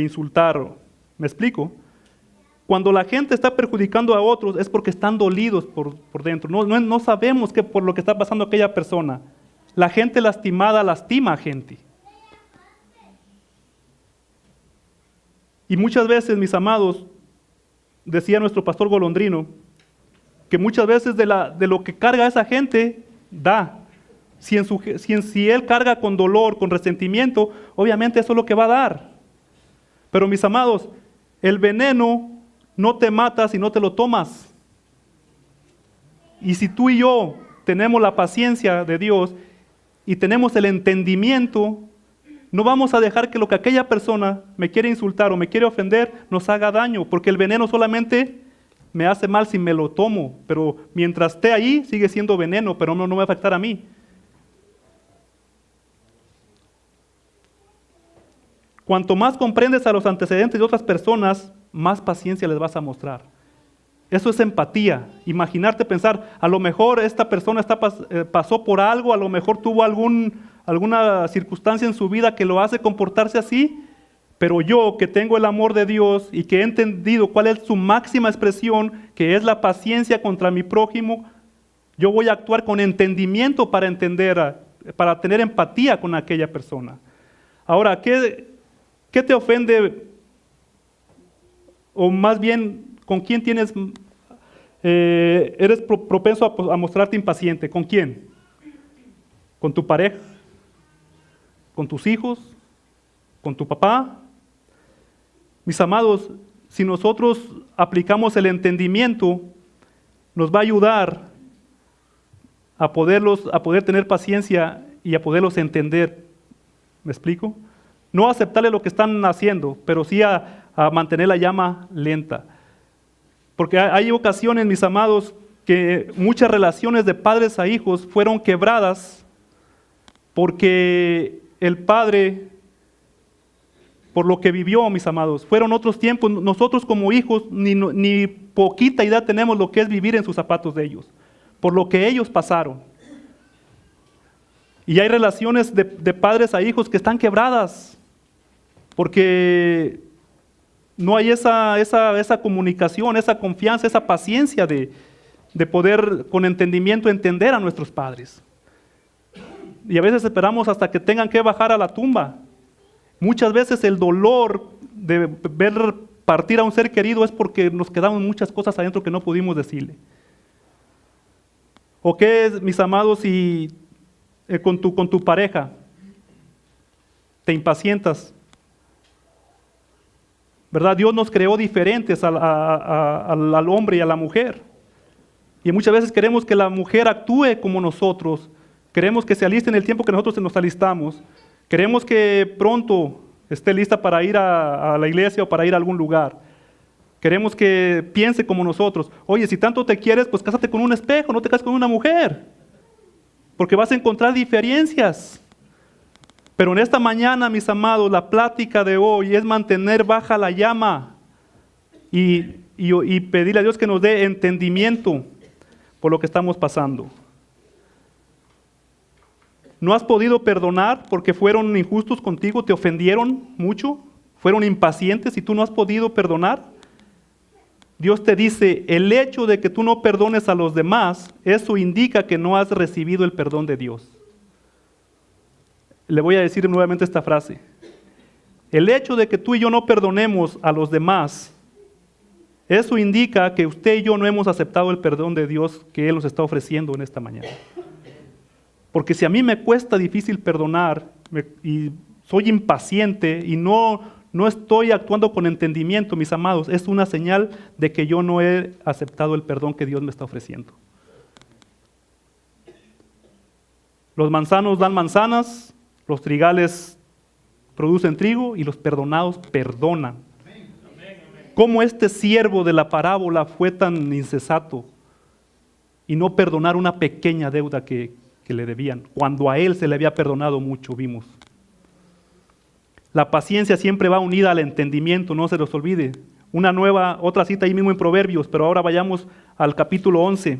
insultar. ¿Me explico? Cuando la gente está perjudicando a otros es porque están dolidos por dentro. No sabemos qué por lo que está pasando aquella persona. La gente lastimada lastima a gente. Y muchas veces, mis amados, decía nuestro pastor Golondrino, que muchas veces de lo que carga esa gente, da. Si él carga con dolor, con resentimiento, obviamente eso es lo que va a dar. Pero mis amados, el veneno no te mata si no te lo tomas. Y si tú y yo tenemos la paciencia de Dios y tenemos el entendimiento, no vamos a dejar que lo que aquella persona me quiere insultar o me quiere ofender nos haga daño, porque el veneno solamente me hace mal si me lo tomo, pero mientras esté ahí sigue siendo veneno, pero no me va a afectar a mí. Cuanto más comprendes a los antecedentes de otras personas, más paciencia les vas a mostrar. Eso es empatía. Imaginarte, pensar, a lo mejor esta persona pasó por algo, a lo mejor tuvo alguna circunstancia en su vida que lo hace comportarse así, pero yo que tengo el amor de Dios y que he entendido cuál es su máxima expresión, que es la paciencia contra mi prójimo, yo voy a actuar con entendimiento para tener empatía con aquella persona. Ahora, ¿qué te ofende? O más bien, ¿con quién eres propenso a mostrarte impaciente? ¿Con quién? ¿Con tu pareja? ¿Con tus hijos? ¿Con tu papá? Mis amados, si nosotros aplicamos el entendimiento, nos va a ayudar a poder tener paciencia y a poderlos entender. ¿Me explico? No aceptarle lo que están haciendo, pero sí a mantener la llama lenta. Porque hay ocasiones, mis amados, que muchas relaciones de padres a hijos fueron quebradas porque el padre, por lo que vivió, mis amados, fueron otros tiempos. Nosotros como hijos ni poquita idea tenemos lo que es vivir en sus zapatos de ellos, por lo que ellos pasaron. Y hay relaciones de padres a hijos que están quebradas porque no hay esa comunicación, esa confianza, esa paciencia de poder con entendimiento entender a nuestros padres. Y a veces esperamos hasta que tengan que bajar a la tumba. Muchas veces el dolor de ver partir a un ser querido es porque nos quedamos muchas cosas adentro que no pudimos decirle. ¿O qué es, mis amados, si con tu pareja te impacientas? ¿Verdad? Dios nos creó diferentes al hombre y a la mujer. Y muchas veces queremos que la mujer actúe como nosotros. Queremos que se aliste en el tiempo que nosotros nos alistamos. Queremos que pronto esté lista para ir a la iglesia o para ir a algún lugar. Queremos que piense como nosotros. Oye, si tanto te quieres, pues cásate con un espejo, no te cases con una mujer. Porque vas a encontrar diferencias. Pero en esta mañana, mis amados, la plática de hoy es mantener baja la llama y pedirle a Dios que nos dé entendimiento por lo que estamos pasando. ¿No has podido perdonar porque fueron injustos contigo, te ofendieron mucho, fueron impacientes y tú no has podido perdonar? Dios te dice, el hecho de que tú no perdones a los demás, eso indica que no has recibido el perdón de Dios. Le voy a decir nuevamente esta frase. El hecho de que tú y yo no perdonemos a los demás, eso indica que usted y yo no hemos aceptado el perdón de Dios que Él nos está ofreciendo en esta mañana. Porque si a mí me cuesta difícil perdonar y soy impaciente y no estoy actuando con entendimiento, mis amados, es una señal de que yo no he aceptado el perdón que Dios me está ofreciendo. Los manzanos dan manzanas, los trigales producen trigo y los perdonados perdonan. ¿Cómo este siervo de la parábola fue tan insensato y no perdonar una pequeña deuda que que le debían, cuando a él se le había perdonado mucho, vimos. La paciencia siempre va unida al entendimiento, no se los olvide. Otra cita ahí mismo en Proverbios, pero ahora vayamos al capítulo 11.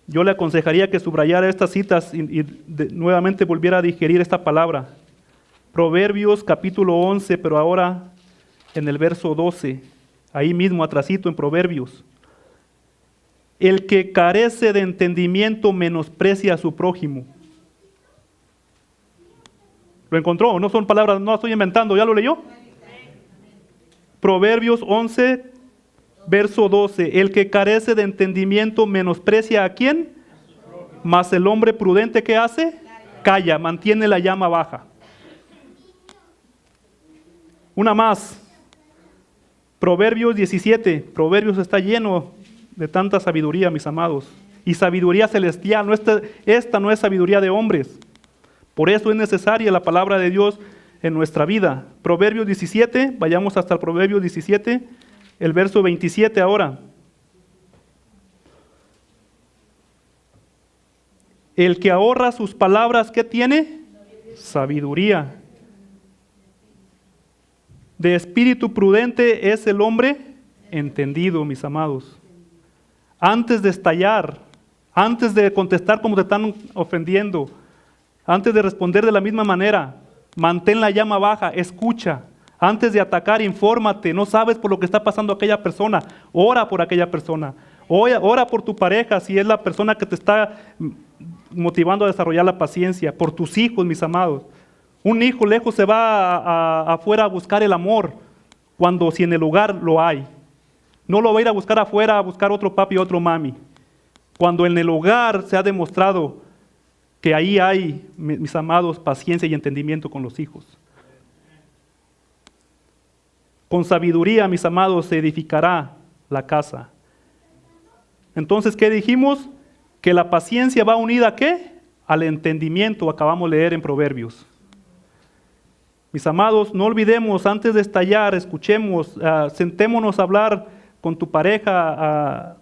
Yo le aconsejaría que subrayara estas citas y nuevamente volviera a digerir esta palabra. Proverbios capítulo 11, pero ahora en el verso 12, ahí mismo atrasito en Proverbios. El que carece de entendimiento menosprecia a su prójimo. ¿Lo encontró? No son palabras, no estoy inventando, ¿ya lo leyó? Proverbios 11, verso 12. El que carece de entendimiento menosprecia ¿a quién? Mas el hombre prudente, ¿qué hace? Calla, mantiene la llama baja. Una más. Proverbios 17. Proverbios está lleno de tanta sabiduría, mis amados. Y sabiduría celestial. Esta no es sabiduría de hombres. Por eso es necesaria la palabra de Dios en nuestra vida. Proverbios 17, vayamos hasta el Proverbios 17, el verso 27 ahora. El que ahorra sus palabras, ¿qué tiene? Sabiduría. De espíritu prudente es el hombre entendido, mis amados. Antes de estallar, antes de contestar como te están ofendiendo, antes de responder de la misma manera, mantén la llama baja, escucha. Antes de atacar, infórmate. No sabes por lo que está pasando aquella persona. Ora por aquella persona. Ora por tu pareja si es la persona que te está motivando a desarrollar la paciencia. Por tus hijos, mis amados. Un hijo lejos se va afuera a buscar el amor, cuando si en el hogar lo hay. No lo va a ir a buscar afuera, a buscar otro papi y otro mami. Cuando en el hogar se ha demostrado que ahí hay, mis amados, paciencia y entendimiento con los hijos. Con sabiduría, mis amados, se edificará la casa. Entonces, ¿qué dijimos? Que la paciencia va unida ¿a qué? Al entendimiento, acabamos de leer en Proverbios. Mis amados, no olvidemos, antes de estallar, escuchemos, sentémonos a hablar con tu pareja,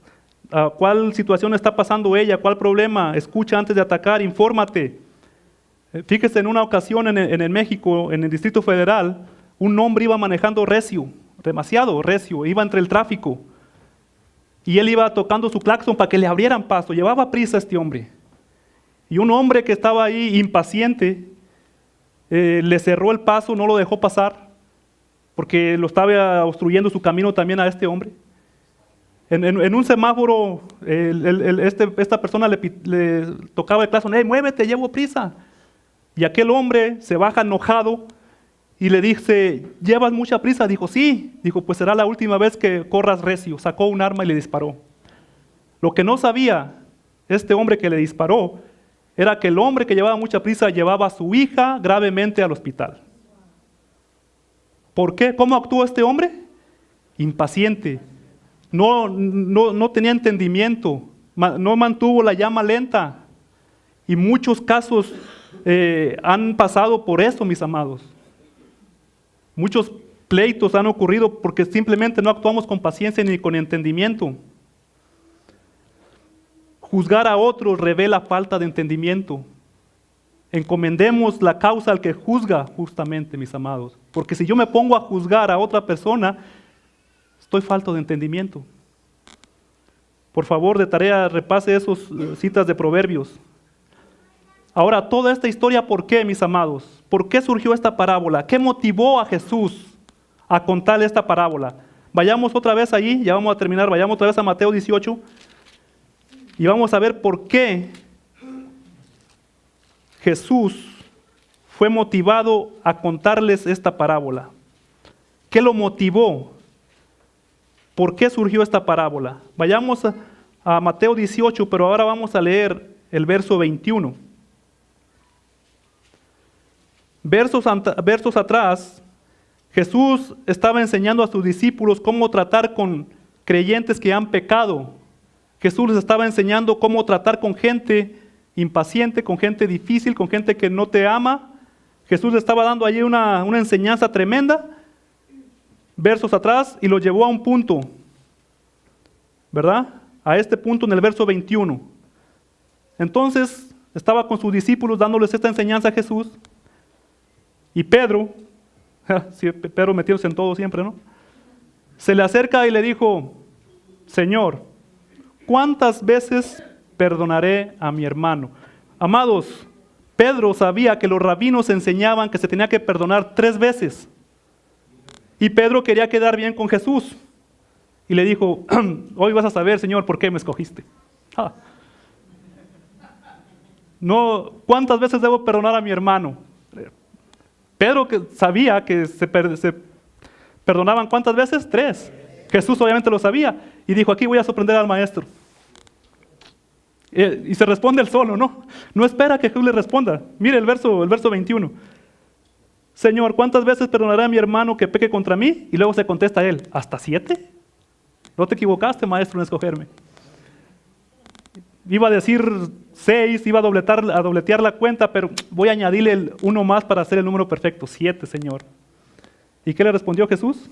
a cuál situación está pasando ella, cuál problema, escucha antes de atacar, infórmate. Fíjese, en una ocasión en México, en el Distrito Federal, un hombre iba manejando recio, demasiado recio, iba entre el tráfico, y él iba tocando su claxon para que le abrieran paso, llevaba prisa este hombre. Y un hombre que estaba ahí impaciente, le cerró el paso, no lo dejó pasar, porque lo estaba obstruyendo su camino también a este hombre. En un semáforo, esta persona le tocaba el claxon, muévete, llevo prisa. Y aquel hombre se baja enojado y le dice, ¿llevas mucha prisa? Dijo, sí. Dijo, pues será la última vez que corras recio. Sacó un arma y le disparó. Lo que no sabía este hombre que le disparó era que el hombre que llevaba mucha prisa llevaba a su hija gravemente al hospital. ¿Por qué? ¿Cómo actuó este hombre? Impaciente. No tenía entendimiento. No mantuvo la llama lenta. Y muchos casos han pasado por eso, mis amados. Muchos pleitos han ocurrido porque simplemente no actuamos con paciencia ni con entendimiento. Juzgar a otros revela falta de entendimiento. Encomendemos la causa al que juzga justamente, mis amados. Porque si yo me pongo a juzgar a otra persona, estoy falto de entendimiento. Por favor, de tarea, repase esas citas de Proverbios. Ahora, toda esta historia, ¿por qué, mis amados? ¿Por qué surgió esta parábola? ¿Qué motivó a Jesús a contar esta parábola? Vayamos otra vez allí, ya vamos a terminar, vayamos otra vez a Mateo 18 y vamos a ver por qué Jesús fue motivado a contarles esta parábola. ¿Qué lo motivó? ¿Por qué surgió esta parábola? Vayamos a Mateo 18, pero ahora vamos a leer el verso 21. Versos atrás, Jesús estaba enseñando a sus discípulos cómo tratar con creyentes que han pecado. Jesús les estaba enseñando cómo tratar con gente impaciente, con gente difícil, con gente que no te ama. Jesús le estaba dando allí una enseñanza tremenda. Versos atrás, y lo llevó a un punto, ¿verdad? A este punto en el verso 21. Entonces estaba con sus discípulos dándoles esta enseñanza a Jesús. Y Pedro, sí, Pedro metiéndose en todo siempre, ¿no? Se le acerca y le dijo, Señor, ¿cuántas veces perdonaré a mi hermano? Amados, Pedro sabía que los rabinos enseñaban que se tenía que perdonar 3 veces. Y Pedro quería quedar bien con Jesús. Y le dijo, hoy vas a saber, Señor, por qué me escogiste. No, ¿cuántas veces debo perdonar a mi hermano? Pedro que sabía que se perdonaban, ¿cuántas veces? 3. Jesús obviamente lo sabía. Y dijo, aquí voy a sorprender al maestro. Y se responde él solo, ¿no? No espera que Jesús le responda. Mire el verso 21. Señor, ¿cuántas veces perdonaré a mi hermano que peque contra mí? Y luego se contesta él, ¿hasta 7? No te equivocaste, maestro, en escogerme. Iba a decir 6, iba a dobletear la cuenta, pero voy a añadirle uno más para hacer el número perfecto. 7, Señor. ¿Y qué le respondió Jesús?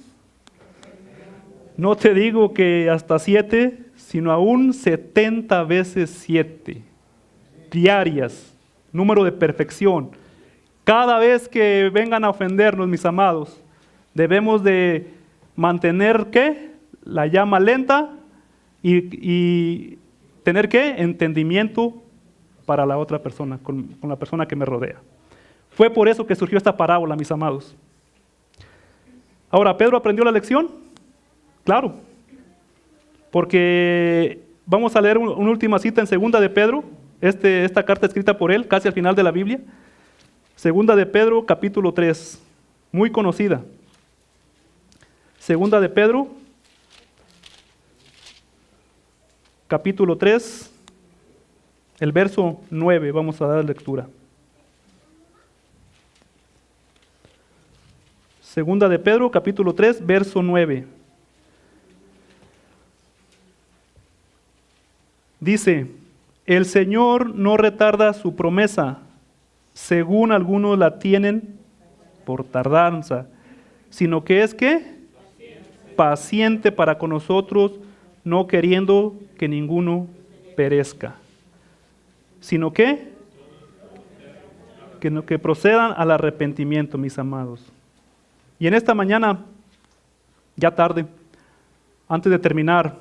No te digo que hasta 7, sino aún 70 veces 7. Diarias. Número de perfección. Cada vez que vengan a ofendernos, mis amados, debemos de mantener, ¿qué? La llama lenta y tener, ¿qué? Entendimiento para la otra persona, con la persona que me rodea. Fue por eso que surgió esta parábola, mis amados. Ahora, ¿Pedro aprendió la lección? Claro. Porque vamos a leer una última cita en segunda de Pedro, esta carta escrita por él, casi al final de la Biblia. Segunda de Pedro, capítulo 3, muy conocida. Segunda de Pedro, capítulo 3, el verso 9, vamos a dar lectura. Segunda de Pedro, capítulo 3, verso 9. Dice, el Señor no retarda su promesa, según algunos la tienen por tardanza, sino que es ¿qué? Paciente para con nosotros, no queriendo que ninguno perezca, sino que procedan al arrepentimiento, mis amados. Y en esta mañana, ya tarde, antes de terminar,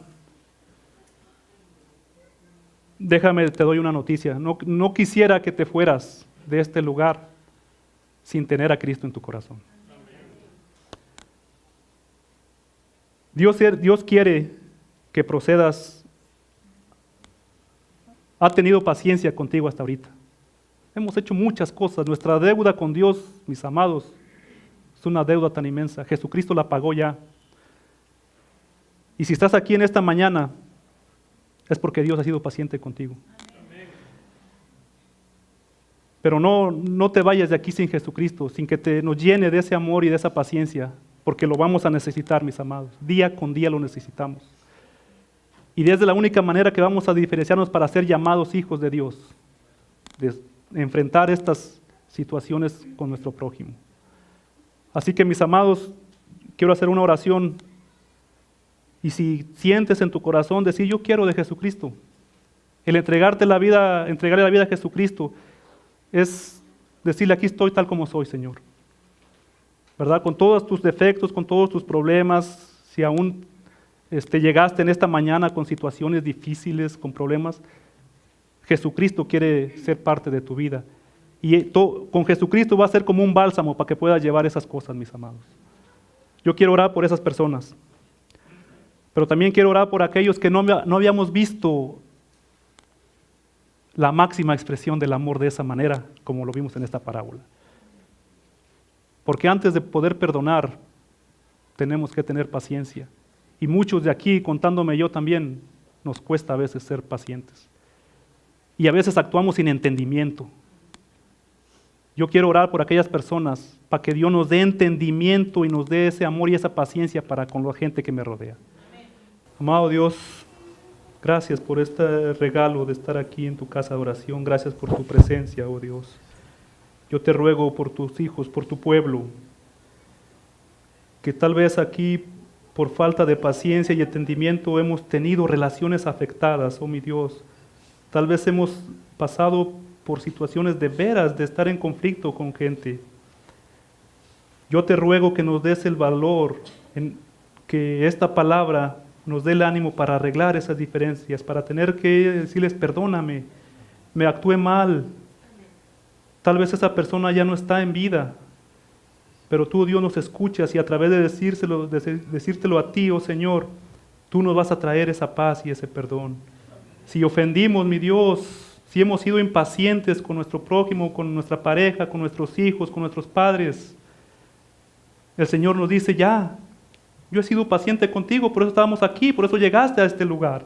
déjame, te doy una noticia. No quisiera que te fueras de este lugar sin tener a Cristo en tu corazón. Dios quiere que procedas. Ha tenido paciencia contigo hasta ahorita. Hemos hecho muchas cosas. Nuestra deuda con Dios, mis amados, es una deuda tan inmensa. Jesucristo la pagó ya. Y si estás aquí en esta mañana, es porque Dios ha sido paciente contigo. Pero no te vayas de aquí sin Jesucristo, sin que nos llene de ese amor y de esa paciencia, porque lo vamos a necesitar, mis amados. Día con día lo necesitamos. Y es de la única manera que vamos a diferenciarnos para ser llamados hijos de Dios, de enfrentar estas situaciones con nuestro prójimo. Así que, mis amados, quiero hacer una oración. Y si sientes en tu corazón decir, yo quiero de Jesucristo, el entregarle la vida a Jesucristo, es decirle, aquí estoy tal como soy, Señor. ¿Verdad? Con todos tus defectos, con todos tus problemas, si aún llegaste en esta mañana con situaciones difíciles, con problemas, Jesucristo quiere ser parte de tu vida. Y con Jesucristo va a ser como un bálsamo para que puedas llevar esas cosas, mis amados. Yo quiero orar por esas personas. Pero también quiero orar por aquellos que no habíamos visto la máxima expresión del amor de esa manera, como lo vimos en esta parábola. Porque antes de poder perdonar, tenemos que tener paciencia. Y muchos de aquí, contándome yo también, nos cuesta a veces ser pacientes. Y a veces actuamos sin entendimiento. Yo quiero orar por aquellas personas, para que Dios nos dé entendimiento y nos dé ese amor y esa paciencia para con la gente que me rodea. Amado Dios, gracias por este regalo de estar aquí en tu casa de oración. Gracias por tu presencia, oh Dios. Yo te ruego por tus hijos, por tu pueblo, que tal vez aquí, por falta de paciencia y entendimiento, hemos tenido relaciones afectadas, oh mi Dios. Tal vez hemos pasado por situaciones de veras de estar en conflicto con gente. Yo te ruego que nos des el valor, que esta palabra nos dé el ánimo para arreglar esas diferencias, para tener que decirles perdóname, me actué mal, tal vez esa persona ya no está en vida, pero tú, Dios, nos escuchas y a través de decírtelo a ti, oh Señor, tú nos vas a traer esa paz y ese perdón. Si ofendimos, mi Dios, si hemos sido impacientes con nuestro prójimo, con nuestra pareja, con nuestros hijos, con nuestros padres, el Señor nos dice, ya, yo he sido paciente contigo, por eso estábamos aquí, por eso llegaste a este lugar.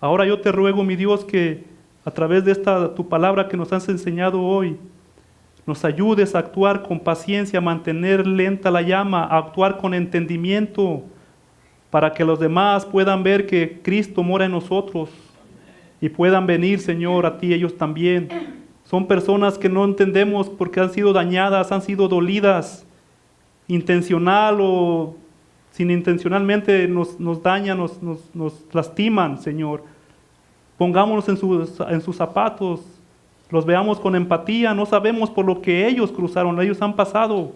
Ahora yo te ruego, mi Dios, que a través de tu palabra que nos has enseñado hoy, nos ayudes a actuar con paciencia, a mantener lenta la llama, a actuar con entendimiento, para que los demás puedan ver que Cristo mora en nosotros y puedan venir, Señor, a ti ellos también. Son personas que no entendemos porque han sido dañadas, han sido dolidas, intencional o sin intencionalmente nos dañan, nos lastiman, Señor. Pongámonos en sus zapatos, los veamos con empatía, no sabemos por lo que ellos cruzaron, ellos han pasado,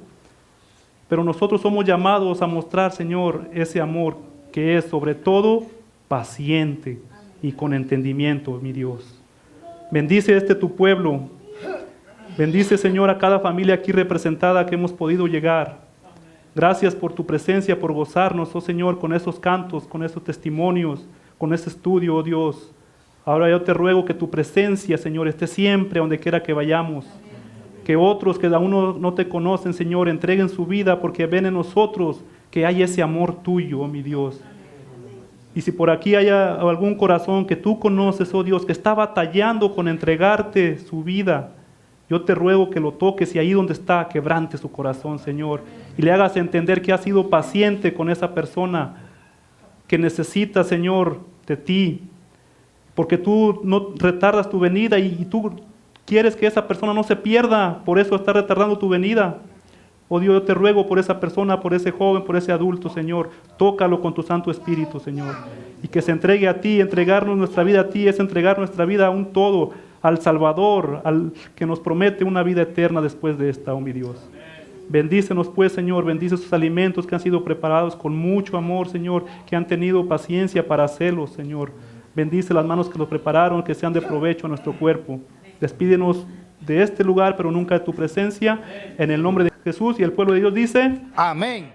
pero nosotros somos llamados a mostrar, Señor, ese amor que es sobre todo paciente y con entendimiento, mi Dios. Bendice tu pueblo, bendice, Señor, a cada familia aquí representada que hemos podido llegar. Gracias por tu presencia, por gozarnos, oh Señor, con esos cantos, con esos testimonios, con ese estudio, oh Dios. Ahora yo te ruego que tu presencia, Señor, esté siempre donde quiera que vayamos. Que otros que aún no te conocen, Señor, entreguen su vida porque ven en nosotros que hay ese amor tuyo, oh mi Dios. Y si por aquí hay algún corazón que tú conoces, oh Dios, que está batallando con entregarte su vida, yo te ruego que lo toques y ahí donde está, quebrante su corazón, Señor. Y le hagas entender que has sido paciente con esa persona que necesita, Señor, de ti. Porque tú no retardas tu venida y tú quieres que esa persona no se pierda. Por eso está retardando tu venida. Oh Dios, yo te ruego por esa persona, por ese joven, por ese adulto, Señor. Tócalo con tu Santo Espíritu, Señor. Y que se entregue a ti, entregarnos nuestra vida a ti, es entregar nuestra vida a un todo, al Salvador, al que nos promete una vida eterna después de esta, oh mi Dios. Bendícenos pues, Señor, bendice sus alimentos que han sido preparados con mucho amor, Señor, que han tenido paciencia para hacerlos, Señor. Bendice las manos que los prepararon, que sean de provecho a nuestro cuerpo. Despídenos de este lugar, pero nunca de tu presencia. En el nombre de Jesús y el pueblo de Dios dice, amén.